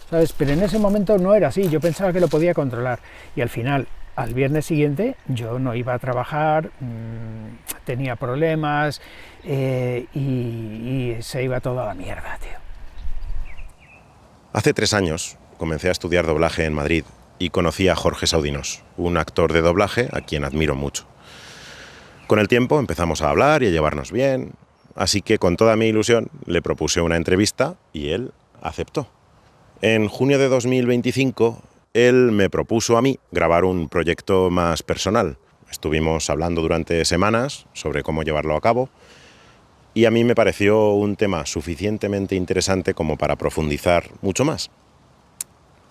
¿sabes? Pero en ese momento no era así, yo pensaba que lo podía controlar y al final, al viernes siguiente, yo no iba a trabajar, tenía problemas y se iba todo a la mierda, tío. Hace 3 años comencé a estudiar doblaje en Madrid y conocí a Jorge Saudinos, un actor de doblaje a quien admiro mucho. Con el tiempo empezamos a hablar y a llevarnos bien, así que con toda mi ilusión le propuse una entrevista y él aceptó. En junio de 2025, él me propuso a mí grabar un proyecto más personal. Estuvimos hablando durante semanas sobre cómo llevarlo a cabo y a mí me pareció un tema suficientemente interesante como para profundizar mucho más.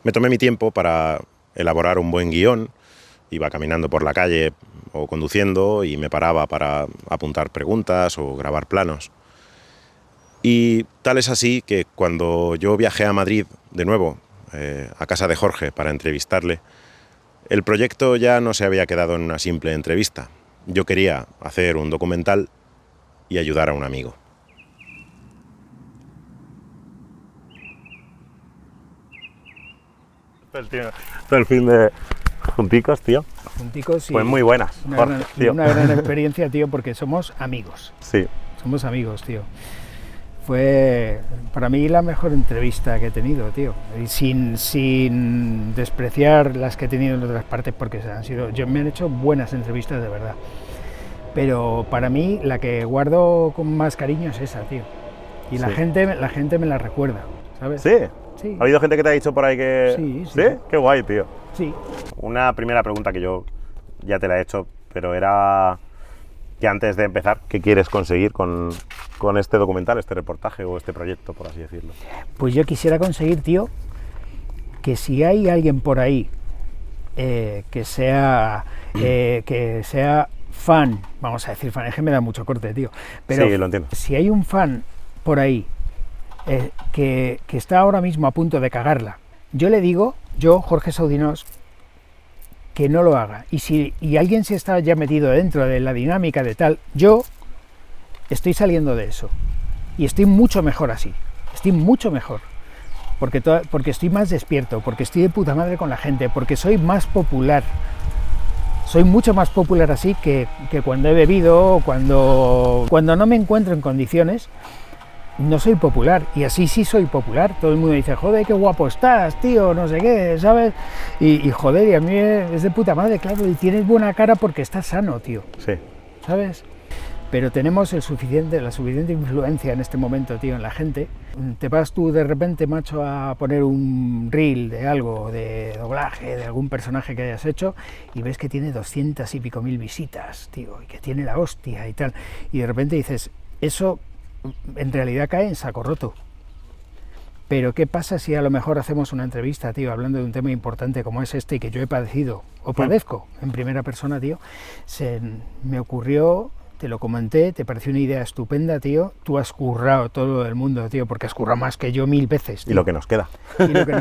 Me tomé mi tiempo para elaborar un buen guión, iba caminando por la calle o conduciendo y me paraba para apuntar preguntas o grabar planos. Y tal es así que cuando yo viajé a Madrid de nuevo, a casa de Jorge para entrevistarle, el proyecto ya no se había quedado en una simple entrevista. Yo quería hacer un documental y ayudar a un amigo. Todo el fin de junticos, tío. Junticos y Pues muy buenas, Jorge, tío. Una gran experiencia, tío, porque somos amigos. Sí. Somos amigos, tío. Fue para mí la mejor entrevista que he tenido, tío. Y sin despreciar las que he tenido en otras partes, porque me han hecho buenas entrevistas de verdad. Pero para mí la que guardo con más cariño es esa, tío. Y la gente me la recuerda, ¿sabes? ¿Sí? Sí. ¿Ha habido gente que te ha dicho por ahí que...? Sí. ¿Sí? Qué guay, tío. Sí. Una primera pregunta que yo ya te la he hecho, pero era que antes de empezar, ¿qué quieres conseguir con este documental, este reportaje o este proyecto, por así decirlo? Pues yo quisiera conseguir, tío, que si hay alguien por ahí que sea fan, vamos a decir fan, es que me da mucho corte, tío, pero sí, lo entiendo. Si hay un fan por ahí que está ahora mismo a punto de cagarla, yo le digo, Jorge Saudinos, que no lo haga. Y alguien se está ya metido dentro de la dinámica de tal, yo estoy saliendo de eso. Y estoy mucho mejor así. Estoy mucho mejor. Porque estoy más despierto, porque estoy de puta madre con la gente, porque soy más popular. Soy mucho más popular así que cuando he bebido, cuando no me encuentro en condiciones. No soy popular, y así sí soy popular. Todo el mundo dice, joder, qué guapo estás, tío, no sé qué, ¿sabes? Y joder, y a mí es de puta madre, claro, y tienes buena cara porque estás sano, tío. Sí. ¿Sabes? Pero tenemos la suficiente influencia en este momento, tío, en la gente. Te vas tú de repente, macho, a poner un reel de algo, de doblaje, de algún personaje que hayas hecho, y ves que tiene 200 y pico mil visitas, tío, y que tiene la hostia y tal. Y de repente dices, eso en realidad cae en saco roto. Pero ¿qué pasa si a lo mejor hacemos una entrevista, tío, hablando de un tema importante como es este y que yo he padecido o padezco en primera persona, tío? Me ocurrió, te lo comenté, te pareció una idea estupenda, tío. Tú has currado todo el mundo, tío, porque has currado más que yo 1000 veces, tío. Y lo que nos queda. Y lo que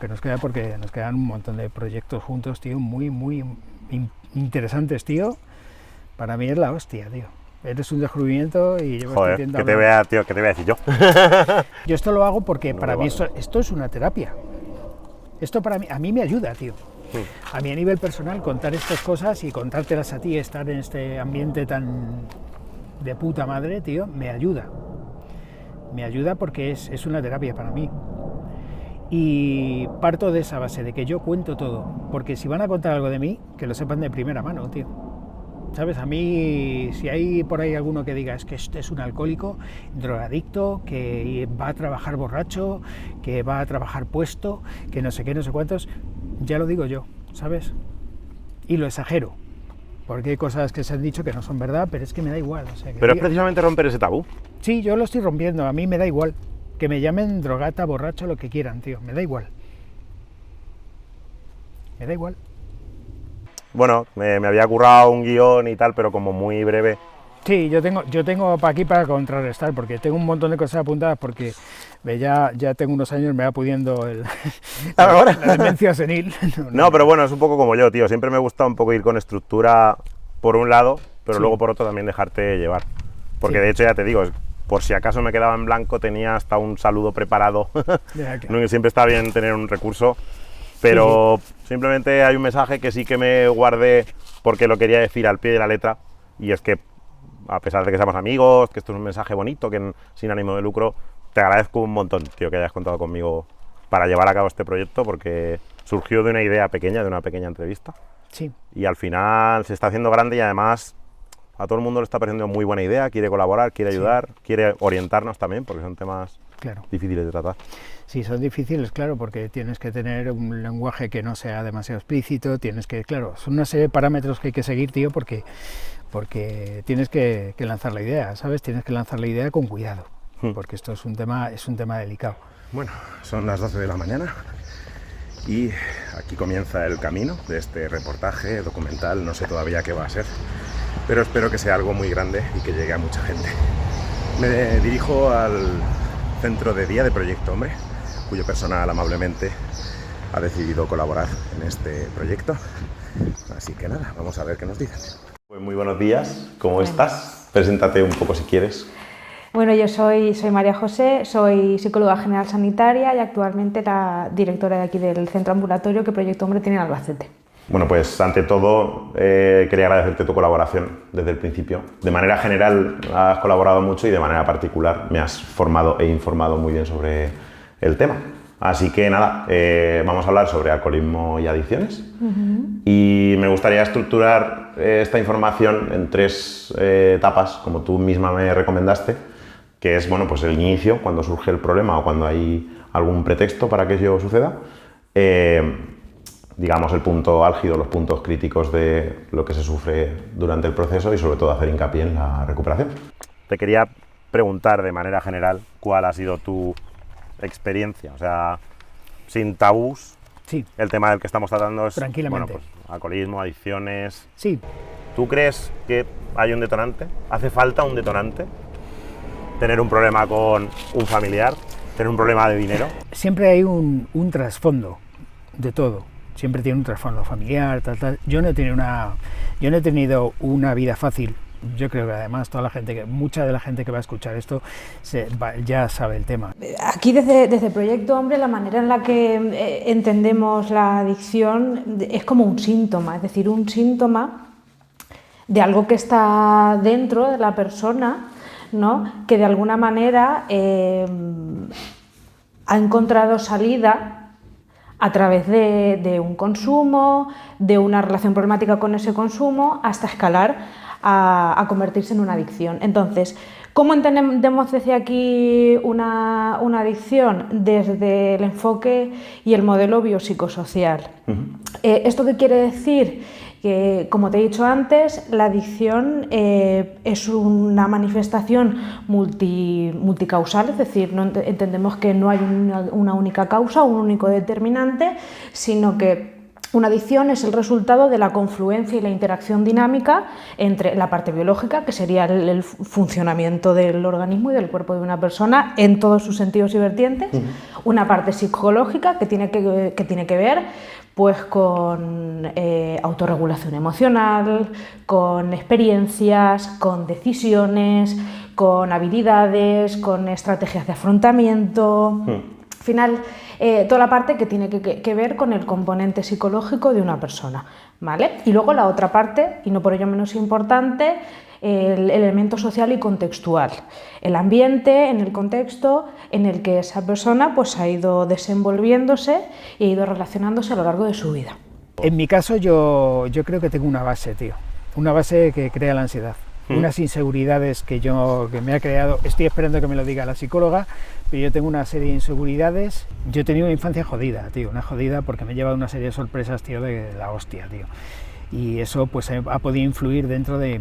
nos queda, porque nos quedan un montón de proyectos juntos, tío, muy, muy interesantes, tío. Para mí es la hostia, tío. Eres un descubrimiento y yo Joder, que te vea, tío, ¿qué te voy a decir yo? Yo esto lo hago porque No para mí esto es una terapia. Esto a mí me ayuda, tío. A mí a nivel personal contar estas cosas y contártelas a ti, estar en este ambiente tan de puta madre, tío, me ayuda. Me ayuda porque es una terapia para mí. Y parto de esa base, de que yo cuento todo. Porque si van a contar algo de mí, que lo sepan de primera mano, tío. ¿Sabes? A mí, si hay por ahí alguno que diga es que este es un alcohólico, drogadicto, que va a trabajar borracho, que va a trabajar puesto, que no sé qué, no sé cuántos, ya lo digo yo, ¿sabes? Y lo exagero, porque hay cosas que se han dicho que no son verdad, pero es que me da igual. O sea, pero es precisamente romper ese tabú. Sí, yo lo estoy rompiendo, a mí me da igual. Que me llamen drogata, borracho, lo que quieran, tío, me da igual. Me da igual. Bueno, me había currado un guión y tal, pero como muy breve. Sí, yo tengo para aquí para contrarrestar, porque tengo un montón de cosas apuntadas, porque ya tengo unos años, me va pudiendo la demencia senil. No, pero bueno, es un poco como yo, tío. Siempre me gusta un poco ir con estructura por un lado, pero luego por otro también dejarte llevar. Porque de hecho, ya te digo, por si acaso me quedaba en blanco, tenía hasta un saludo preparado. Ya, claro. No, que siempre está bien tener un recurso, pero simplemente hay un mensaje que sí que me guardé porque lo quería decir al pie de la letra, y es que, a pesar de que seamos amigos, que esto es un mensaje bonito, que sin ánimo de lucro, te agradezco un montón, tío, que hayas contado conmigo para llevar a cabo este proyecto, porque surgió de una idea pequeña, de una pequeña entrevista, Sí, y al final se está haciendo grande y además a todo el mundo le está pareciendo muy buena idea, quiere colaborar, quiere ayudar, quiere orientarnos también, porque son temas claro. difíciles de tratar. Sí, son difíciles, claro, porque tienes que tener un lenguaje que no sea demasiado explícito, tienes que, claro, son una serie de parámetros que hay que seguir, tío, porque tienes que lanzar la idea, ¿sabes? Tienes que lanzar la idea con cuidado, porque esto es un tema delicado. Bueno, son las 12 de la mañana y aquí comienza el camino de este reportaje documental. No sé todavía qué va a ser, pero espero que sea algo muy grande y que llegue a mucha gente. Me dirijo al centro de día de Proyecto Hombre, cuyo personal amablemente ha decidido colaborar en este proyecto. Así que nada, vamos a ver qué nos dicen. Pues muy buenos días, ¿cómo estás? Preséntate un poco si quieres. Bueno, yo soy María José, soy psicóloga general sanitaria y actualmente la directora de aquí del centro ambulatorio que Proyecto Hombre tiene en Albacete. Bueno, pues ante todo quería agradecerte tu colaboración desde el principio. De manera general has colaborado mucho y de manera particular me has formado e informado muy bien sobre el tema. Así que nada, vamos a hablar sobre alcoholismo y adicciones. Y me gustaría estructurar esta información en 3 etapas, como tú misma me recomendaste, que es, bueno, pues el inicio, cuando surge el problema o cuando hay algún pretexto para que ello suceda. Digamos, el punto álgido, los puntos críticos de lo que se sufre durante el proceso y sobre todo hacer hincapié en la recuperación. Te quería preguntar de manera general cuál ha sido tu experiencia, o sea, sin tabús. Sí. El tema del que estamos tratando es, Tranquilamente. bueno, pues, alcoholismo, adicciones. Sí, ¿Tú crees que hay un detonante? ¿Hace falta un detonante? ¿Tener un problema con un familiar? ¿Tener un problema de dinero? siempre hay un trasfondo de todo. Siempre tiene un trasfondo familiar, tal. Yo no he tenido una vida fácil. Yo creo que además mucha de la gente que va a escuchar esto ya sabe el tema. Aquí desde Proyecto Hombre la manera en la que entendemos la adicción es como un síntoma, es decir, un síntoma de algo que está dentro de la persona, ¿no? Que de alguna manera ha encontrado salida a través de un consumo, de una relación problemática con ese consumo, hasta escalar a convertirse en una adicción. Entonces, ¿cómo entendemos desde aquí una adicción? Desde el enfoque y el modelo biopsicosocial. ¿Esto qué quiere decir? Que, como te he dicho antes, la adicción es una manifestación multicausal, es decir, no entendemos que no hay una única causa, un único determinante, sino que una adicción es el resultado de la confluencia y la interacción dinámica entre la parte biológica, que sería el funcionamiento del organismo y del cuerpo de una persona en todos sus sentidos y vertientes, una parte psicológica que tiene que ver pues con autorregulación emocional, con experiencias, con decisiones, con habilidades, con estrategias de afrontamiento. Al final, toda la parte que tiene que ver con el componente psicológico de una persona, ¿vale? Y luego la otra parte, y no por ello menos importante, el elemento social y contextual, el ambiente, en el contexto en el que esa persona pues ha ido desenvolviéndose y ha ido relacionándose a lo largo de su vida. En mi caso yo creo que tengo una base, tío, una base que crea la ansiedad, unas inseguridades que me ha creado. Estoy esperando que me lo diga la psicóloga, pero yo tengo una serie de inseguridades. Yo he tenido una infancia jodida, tío, una jodida porque me he llevado una serie de sorpresas, tío, de la hostia, tío. Y eso pues ha podido influir dentro de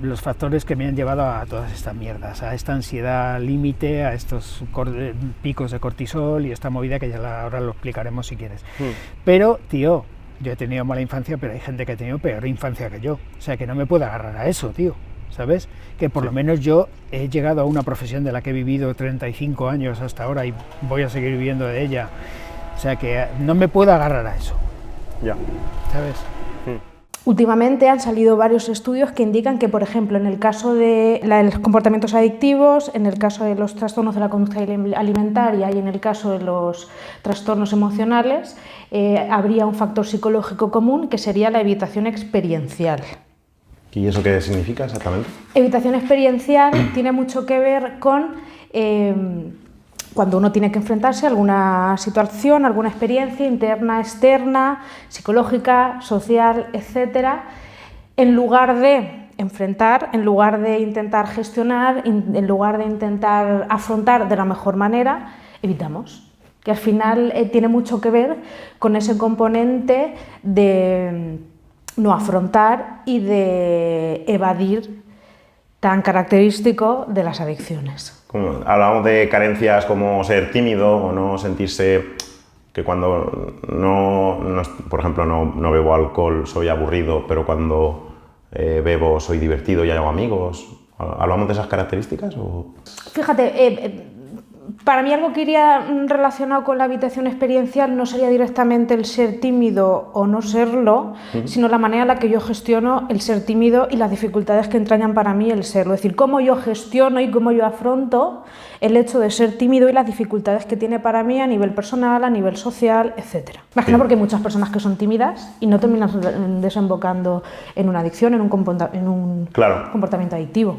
los factores que me han llevado a todas estas mierdas, a esta ansiedad límite, a estos picos de cortisol y esta movida que ahora lo explicaremos si quieres. Pero, tío, yo he tenido mala infancia, pero hay gente que ha tenido peor infancia que yo, o sea que no me puedo agarrar a eso, tío, ¿sabes? Que por lo menos yo he llegado a una profesión de la que he vivido 35 años hasta ahora y voy a seguir viviendo de ella, o sea que no me puedo agarrar a eso, Ya. ¿sabes? Últimamente han salido varios estudios que indican que, por ejemplo, en el caso de los comportamientos adictivos, en el caso de los trastornos de la conducta alimentaria y en el caso de los trastornos emocionales, habría un factor psicológico común que sería la evitación experiencial. ¿Y eso qué significa exactamente? Evitación experiencial tiene mucho que ver con cuando uno tiene que enfrentarse a alguna situación, alguna experiencia interna, externa, psicológica, social, etcétera, en lugar de enfrentar, en lugar de intentar gestionar, en lugar de intentar afrontar de la mejor manera, evitamos. Que al final tiene mucho que ver con ese componente de no afrontar y de evadir tan característico de las adicciones. Hablamos de carencias como ser tímido o no sentirse que cuando por ejemplo, no bebo alcohol soy aburrido, pero cuando bebo soy divertido y hago amigos. ¿Hablamos de esas características? ¿O? Fíjate, para mí algo que iría relacionado con la evitación experiencial no sería directamente el ser tímido o no serlo, sino la manera en la que yo gestiono el ser tímido y las dificultades que entrañan para mí el serlo. Es decir, cómo yo gestiono y cómo yo afronto el hecho de ser tímido y las dificultades que tiene para mí a nivel personal, a nivel social, etc. Más que nada porque hay muchas personas que son tímidas y no terminan desembocando en una adicción, en un comportamiento adictivo.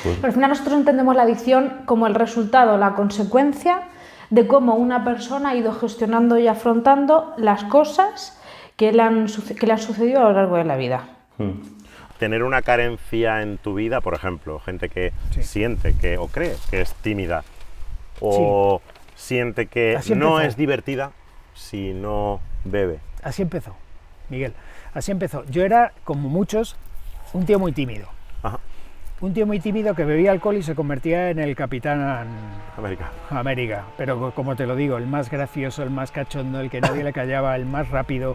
Pero al final nosotros entendemos la adicción como el resultado, la consecuencia de cómo una persona ha ido gestionando y afrontando las cosas que le han sucedido a lo largo de la vida. Tener una carencia en tu vida, por ejemplo, gente que siente que o cree que es tímida o siente que no es divertida si no bebe. Así empezó, Miguel, así empezó. Yo era, como muchos, un tío muy tímido. Ajá. Un tío muy tímido que bebía alcohol y se convertía en el Capitán América. Pero como te lo digo, el más gracioso, el más cachondo, el que nadie le callaba, el más rápido.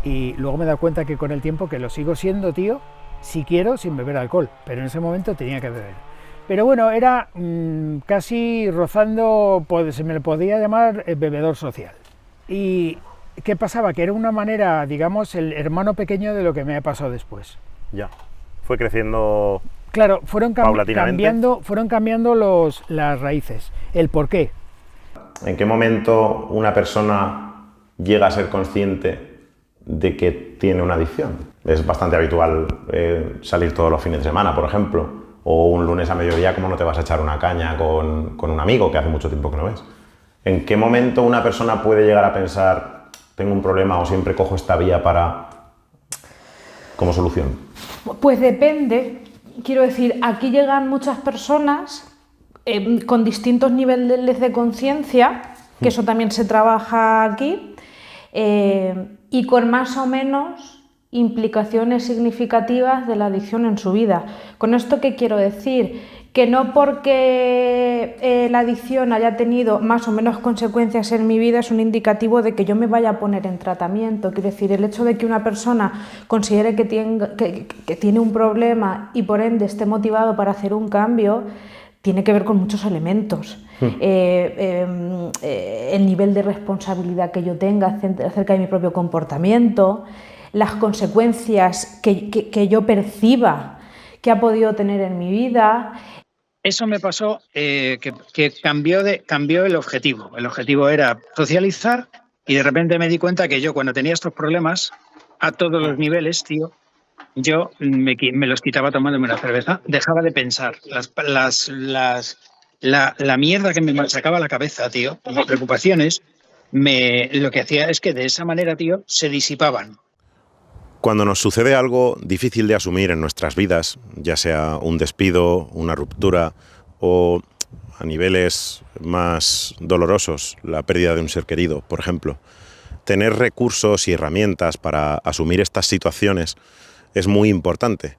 Y luego me he dado cuenta que con el tiempo que lo sigo siendo, tío, si quiero, sin beber alcohol. Pero en ese momento tenía que beber. Pero bueno, era casi rozando, se me le podía llamar bebedor social. ¿Y qué pasaba? Que era una manera, digamos, el hermano pequeño de lo que me ha pasado después. Ya. Fue creciendo. Claro, fueron cambiando las raíces. ¿El por qué? ¿En qué momento una persona llega a ser consciente de que tiene una adicción? Es bastante habitual salir todos los fines de semana, por ejemplo, o un lunes a mediodía, ¿cómo no te vas a echar una caña con un amigo que hace mucho tiempo que no ves? ¿En qué momento una persona puede llegar a pensar, tengo un problema o siempre cojo esta vía como solución? Pues depende. Quiero decir, aquí llegan muchas personas con distintos niveles de conciencia, que eso también se trabaja aquí, y con más o menos implicaciones significativas de la adicción en su vida. ¿Con esto qué quiero decir? Que no porque la adicción haya tenido más o menos consecuencias en mi vida es un indicativo de que yo me vaya a poner en tratamiento. Quiero decir, el hecho de que una persona considere que tiene un problema y por ende esté motivado para hacer un cambio tiene que ver con muchos elementos. El nivel de responsabilidad que yo tenga acerca de mi propio comportamiento, las consecuencias que yo perciba que ha podido tener en mi vida. Eso me pasó que cambió el objetivo. El objetivo era socializar y de repente me di cuenta que yo cuando tenía estos problemas a todos los niveles, tío, yo me los quitaba tomándome una cerveza, dejaba de pensar. La mierda que me sacaba la cabeza, tío, las preocupaciones, lo que hacía es que de esa manera, tío, se disipaban. Cuando nos sucede algo difícil de asumir en nuestras vidas, ya sea un despido, una ruptura o a niveles más dolorosos, la pérdida de un ser querido, por ejemplo, tener recursos y herramientas para asumir estas situaciones es muy importante,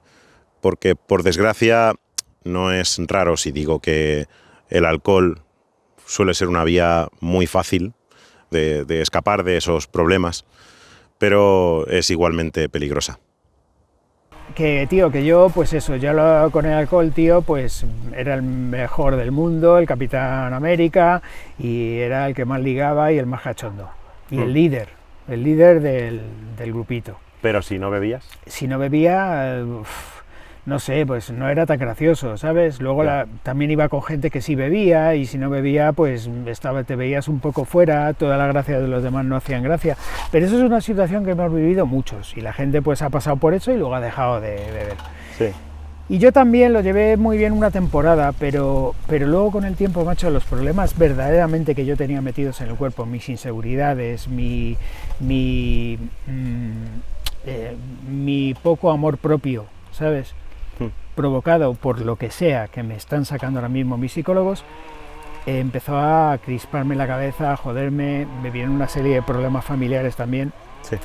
porque por desgracia no es raro si digo que el alcohol suele ser una vía muy fácil de escapar de esos problemas, pero es igualmente peligrosa. Que, tío, que yo, pues eso, ya con el alcohol, tío, pues era el mejor del mundo, el Capitán América, y era el que más ligaba y el más cachondo. Y el líder del grupito. Pero si no bebías. Si no bebía, no sé, pues no era tan gracioso, ¿sabes? Luego también iba con gente que sí bebía, y si no bebía, pues te veías un poco fuera, toda la gracia de los demás no hacían gracia. Pero eso es una situación que hemos vivido muchos, y la gente pues ha pasado por eso y luego ha dejado de beber. Sí. Y yo también lo llevé muy bien una temporada, pero luego con el tiempo, macho, los problemas verdaderamente que yo tenía metidos en el cuerpo, mis inseguridades, mi poco amor propio, ¿sabes? Provocado por lo que sea que me están sacando ahora mismo mis psicólogos, empezó a crisparme la cabeza, a joderme, me vienen una serie de problemas familiares también. Sí.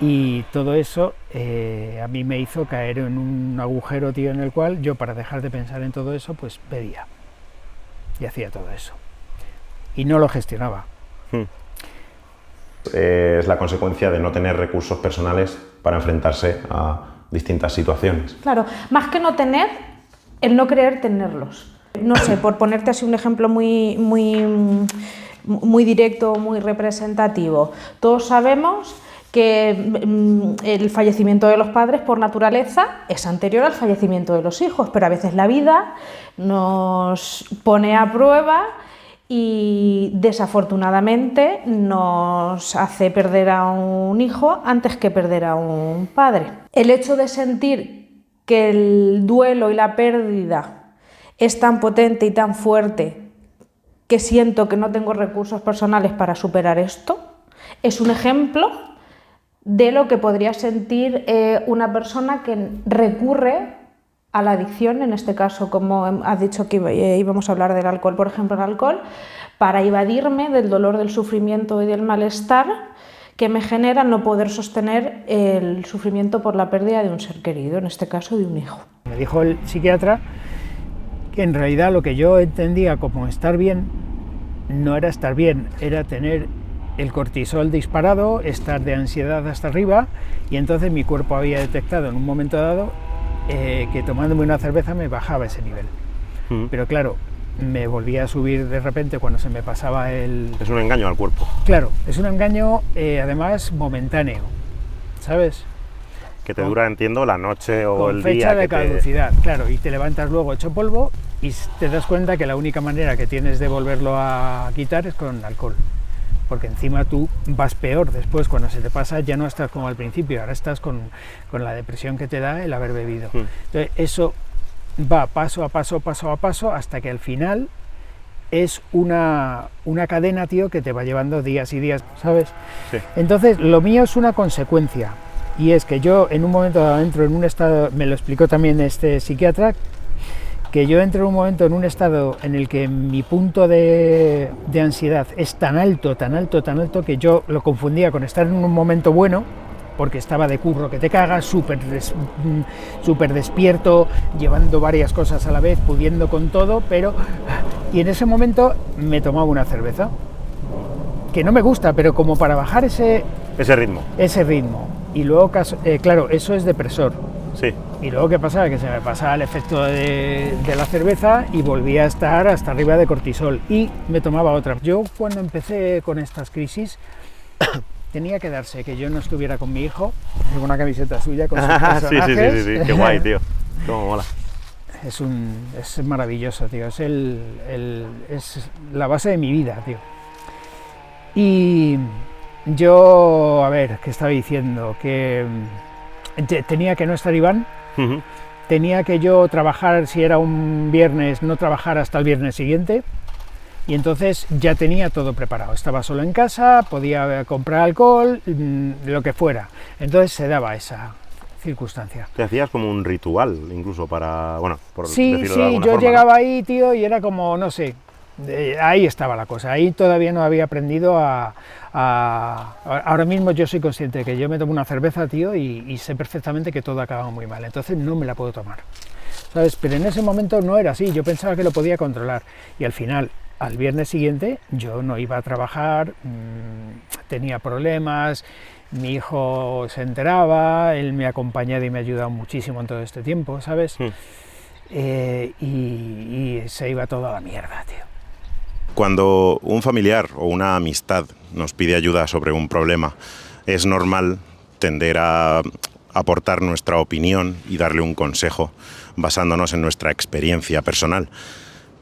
Y todo eso a mí me hizo caer en un agujero, tío, en el cual yo, para dejar de pensar en todo eso, pues bebía y hacía todo eso y no lo gestionaba. Es la consecuencia de no tener recursos personales para enfrentarse a distintas situaciones. Claro, más que no tener, el no querer tenerlos. No sé, por ponerte así un ejemplo muy directo, muy representativo, todos sabemos que el fallecimiento de los padres por naturaleza es anterior al fallecimiento de los hijos, pero a veces la vida nos pone a prueba y desafortunadamente nos hace perder a un hijo antes que perder a un padre. El hecho de sentir que el duelo y la pérdida es tan potente y tan fuerte que siento que no tengo recursos personales para superar esto, es un ejemplo de lo que podría sentir una persona que recurre a la adicción, en este caso, como has dicho que íbamos a hablar del alcohol, por ejemplo, el alcohol, para evadirme del dolor, del sufrimiento y del malestar que me genera no poder sostener el sufrimiento por la pérdida de un ser querido, en este caso de un hijo. Me dijo el psiquiatra que en realidad lo que yo entendía como estar bien no era estar bien, era tener el cortisol disparado, estar de ansiedad hasta arriba, y entonces mi cuerpo había detectado en un momento dado que tomándome una cerveza me bajaba ese nivel. Pero claro, me volvía a subir de repente cuando se me pasaba el... Es un engaño al cuerpo. Claro, es un engaño además momentáneo, ¿sabes? Que te dura, entiendo, la noche o el día. Con fecha de caducidad, claro, y te levantas luego hecho polvo y te das cuenta que la única manera que tienes de volverlo a quitar es con alcohol. Porque encima tú vas peor después, cuando se te pasa ya no estás como al principio, ahora estás con la depresión que te da el haber bebido. Entonces eso va paso a paso, hasta que al final es una cadena, tío, que te va llevando días y días, ¿sabes? Sí. Entonces lo mío es una consecuencia, y es que yo en un momento dado entro en un estado, me lo explicó también este psiquiatra, que yo entro en un momento en un estado en el que mi punto de ansiedad es tan alto, que yo lo confundía con estar en un momento bueno, porque estaba de curro que te cagas, súper despierto, llevando varias cosas a la vez, pudiendo con todo, y en ese momento me tomaba una cerveza, que no me gusta, pero como para bajar ese ritmo. Y luego, claro, eso es depresor. Sí. Y luego, ¿qué pasaba? Que se me pasaba el efecto de la cerveza y volvía a estar hasta arriba de cortisol y me tomaba otra. Yo, cuando empecé con estas crisis, tenía que darse que yo no estuviera con mi hijo, con una camiseta suya con sus personajes. Sí, qué guay, tío. Cómo mola. Es maravilloso, tío. Es la base de mi vida, tío. Y yo, a ver, ¿qué estaba diciendo? Que tenía que no estar Iván, tenía que yo trabajar, si era un viernes, no trabajar hasta el viernes siguiente, y entonces ya tenía todo preparado, estaba solo en casa, podía comprar alcohol, lo que fuera, entonces se daba esa circunstancia. Te hacías como un ritual, incluso para, bueno, por sí, decirlo de alguna yo forma, llegaba ¿no? ahí, tío, y era como, no sé, ahí estaba la cosa, ahí todavía no había aprendido ahora mismo yo soy consciente de que yo me tomo una cerveza, tío, y sé perfectamente que todo acaba muy mal, entonces no me la puedo tomar, ¿sabes? Pero en ese momento no era así, yo pensaba que lo podía controlar, y al final, al viernes siguiente, yo no iba a trabajar, tenía problemas, mi hijo se enteraba, él me ha acompañado y me ha ayudado muchísimo en todo este tiempo, ¿sabes? Y se iba todo a la mierda, tío. Cuando un familiar o una amistad nos pide ayuda sobre un problema, es normal tender a aportar nuestra opinión y darle un consejo basándonos en nuestra experiencia personal.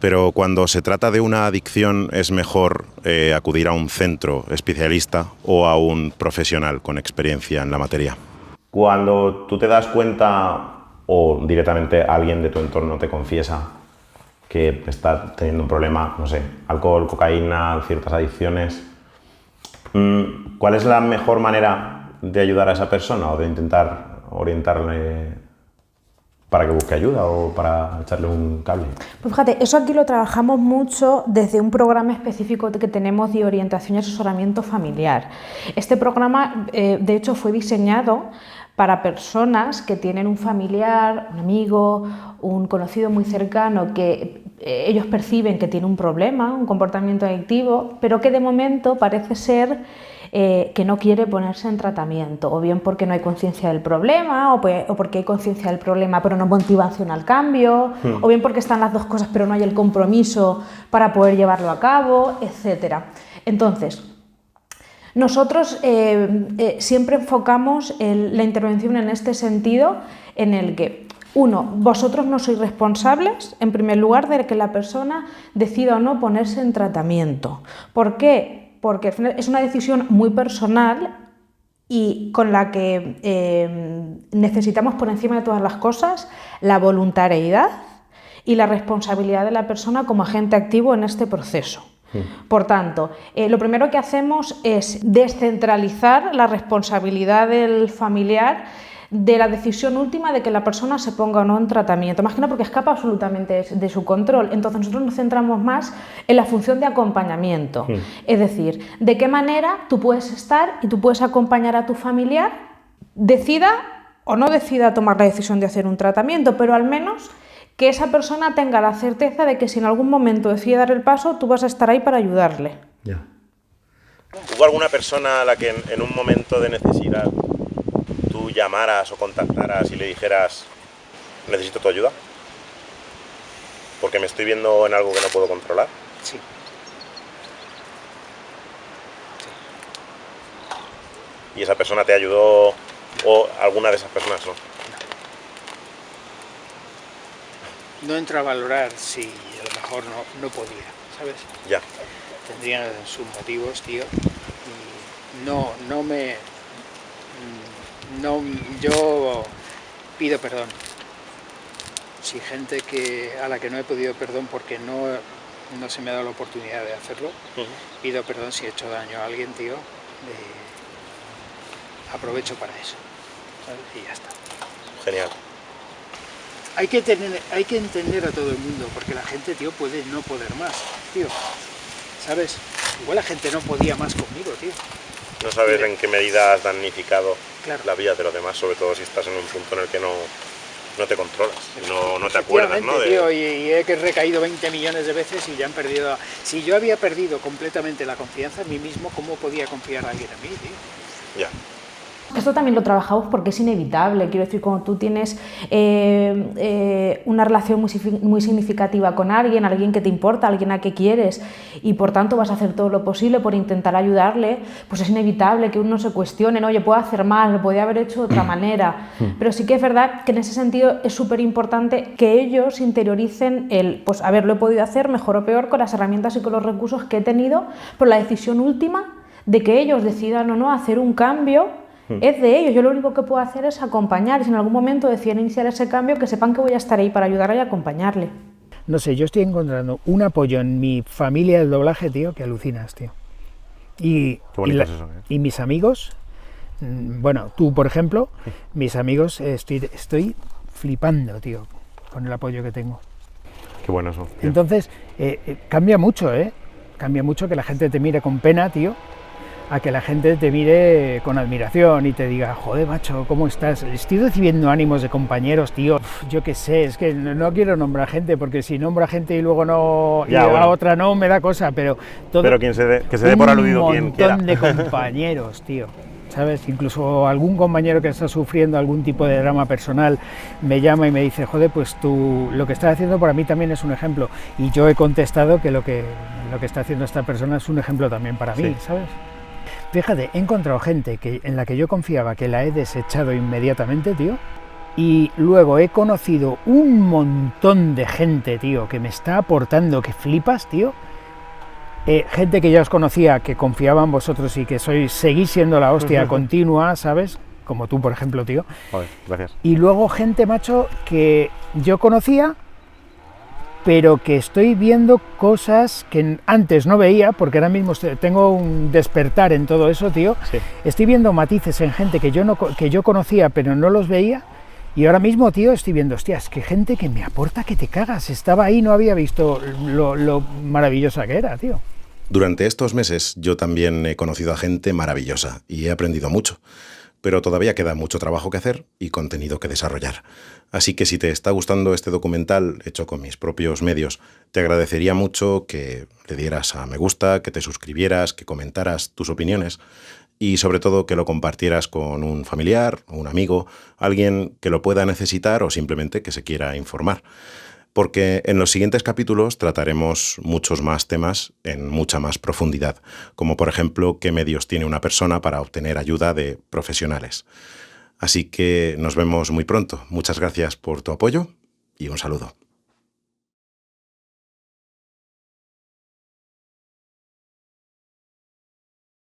Pero cuando se trata de una adicción es mejor acudir a un centro especialista o a un profesional con experiencia en la materia. Cuando tú te das cuenta o directamente alguien de tu entorno te confiesa que está teniendo un problema, no sé, alcohol, cocaína, ciertas adicciones, ¿cuál es la mejor manera de ayudar a esa persona o de intentar orientarle para que busque ayuda o para echarle un cable? Pues fíjate, eso aquí lo trabajamos mucho desde un programa específico que tenemos de orientación y asesoramiento familiar. Este programa, de hecho, fue diseñado para personas que tienen un familiar, un amigo, un conocido muy cercano que ellos perciben que tiene un problema, un comportamiento adictivo, pero que de momento parece ser que no quiere ponerse en tratamiento, o bien porque no hay conciencia del problema, o porque hay conciencia del problema pero no motivación al cambio, o bien porque están las dos cosas pero no hay el compromiso para poder llevarlo a cabo, etc. Entonces, nosotros siempre enfocamos la intervención en este sentido, en el que, uno, vosotros no sois responsables, en primer lugar, de que la persona decida o no ponerse en tratamiento. ¿Por qué? Porque es una decisión muy personal y con la que necesitamos por encima de todas las cosas la voluntariedad y la responsabilidad de la persona como agente activo en este proceso. Por tanto, lo primero que hacemos es descentralizar la responsabilidad del familiar de la decisión última de que la persona se ponga o no en tratamiento, más que nada porque escapa absolutamente de su control. Entonces nosotros nos centramos más en la función de acompañamiento, es decir, de qué manera tú puedes estar y tú puedes acompañar a tu familiar, decida o no decida tomar la decisión de hacer un tratamiento, pero al menos que esa persona tenga la certeza de que si en algún momento decide dar el paso, tú vas a estar ahí para ayudarle. Ya. ¿Hubo alguna persona a la que en un momento de necesidad tú llamaras o contactaras y le dijeras necesito tu ayuda? Porque me estoy viendo en algo que no puedo controlar. Sí. ¿Y esa persona te ayudó o alguna de esas personas no? No entro a valorar si a lo mejor no podía, ¿sabes? Ya. Tendrían sus motivos, tío. Y yo pido perdón. Si gente a la que no he pedido perdón porque no se me ha dado la oportunidad de hacerlo, pido perdón si he hecho daño a alguien, tío. Aprovecho para eso, ¿sabes? Y ya está. Genial. Hay que entender a todo el mundo, porque la gente, tío, puede no poder más, tío. ¿Sabes? Igual la gente no podía más conmigo, tío. No sabes en qué medida has damnificado Claro. la vida de los demás, sobre todo si estás en un punto en el que no te controlas, no te acuerdas, ¿no? Tío, y he recaído 20 millones de veces y ya han perdido... Si yo había perdido completamente la confianza en mí mismo, ¿cómo podía confiar a alguien en mí, tío? Ya. Esto también lo trabajamos porque es inevitable. Quiero decir, cuando tú tienes una relación muy significativa con alguien que te importa, alguien a que quieres, y por tanto vas a hacer todo lo posible por intentar ayudarle, pues es inevitable que uno se cuestione, ¿no? Oye, puedo hacer más, lo podía haber hecho de otra manera. Pero sí que es verdad que en ese sentido es súper importante que ellos interioricen pues a ver, lo he podido hacer mejor o peor con las herramientas y con los recursos que he tenido, pero la decisión última de que ellos decidan o no hacer un cambio es de ellos. Yo lo único que puedo hacer es acompañar, y si en algún momento deciden iniciar ese cambio, que sepan que voy a estar ahí para ayudarle y acompañarle. No sé, yo estoy encontrando un apoyo en mi familia del doblaje, tío, que alucinas, tío. Y mis amigos, bueno, tú por ejemplo, mis amigos, estoy flipando, tío, con el apoyo que tengo. Qué bueno eso, tío. Entonces, cambia mucho, cambia mucho que la gente te mire con pena, tío, a que la gente te mire con admiración y te diga, joder, macho, ¿cómo estás? Estoy recibiendo ánimos de compañeros, tío. Yo qué sé, es que no quiero nombrar gente, porque si nombro a gente y luego no, ya, y bueno, a otra no, me da cosa, pero todo. Pero que se dé por aludido quien quiera. Un montón de compañeros, tío. ¿Sabes? Incluso algún compañero que está sufriendo algún tipo de drama personal me llama y me dice, joder, pues tú lo que estás haciendo para mí también es un ejemplo. Y yo he contestado que lo que está haciendo esta persona es un ejemplo también para mí, ¿sabes? Fíjate, he encontrado gente en la que yo confiaba que la he desechado inmediatamente, tío. Y luego he conocido un montón de gente, tío, que me está aportando, que flipas, tío. Gente que ya os conocía, que confiaba en vosotros y que seguís siendo la hostia continua, ¿sabes? Como tú, por ejemplo, tío. Joder, gracias. Y luego gente, macho, que yo conocía, pero que estoy viendo cosas que antes no veía, porque ahora mismo tengo un despertar en todo eso, tío. Sí. Estoy viendo matices en gente que yo conocía, pero no los veía. Y ahora mismo, tío, estoy viendo, hostias, que gente que me aporta que te cagas. Estaba ahí, no había visto lo maravillosa que era, tío. Durante estos meses yo también he conocido a gente maravillosa y he aprendido mucho. Pero todavía queda mucho trabajo que hacer y contenido que desarrollar. Así que si te está gustando este documental hecho con mis propios medios, te agradecería mucho que le dieras a me gusta, que te suscribieras, que comentaras tus opiniones y sobre todo que lo compartieras con un familiar, un amigo, alguien que lo pueda necesitar o simplemente que se quiera informar. Porque en los siguientes capítulos trataremos muchos más temas en mucha más profundidad, como por ejemplo qué medios tiene una persona para obtener ayuda de profesionales. Así que nos vemos muy pronto. Muchas gracias por tu apoyo y un saludo.